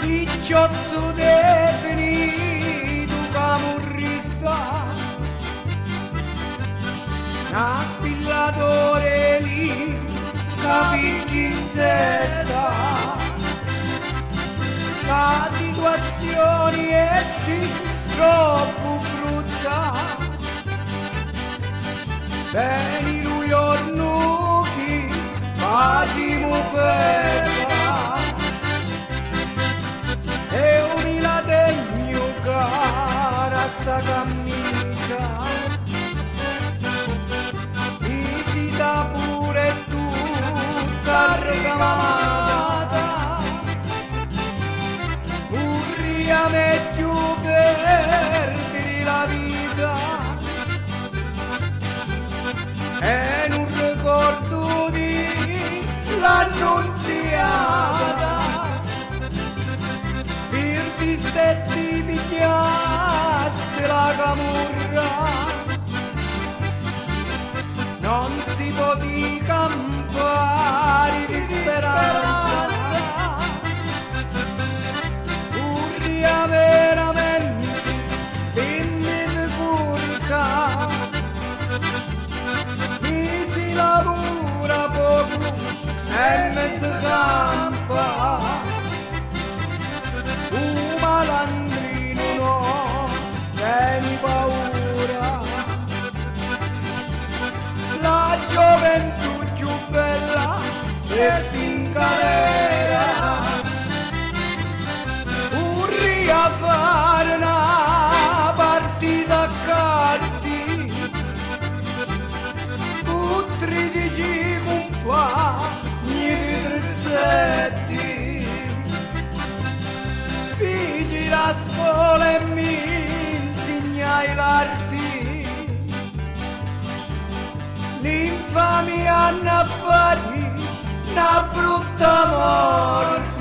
18 definito camurrista, una spillatore lì, capigli in testa, la situazione è sì troppo brutta, beni lui ornuchi, facciamo festa, e un'ila degno cara sta camicia, visita pure tu, caricata, urria meglio perdi la vita, e non ricordo di l'annunziata, per distetti pigliaste la camurra, non si può di campare di speranza, urria veramente pinne di furca, mi si lavora poco e mezzo campa, un malandrino no, tieni paura, la gioventù più bella resta in galera, urria a fare una partita a carte, tu 13 compagni di tressetti, figli la scuola e mi insegnai l'arti, l'infamia hanno a fare una brutta morte.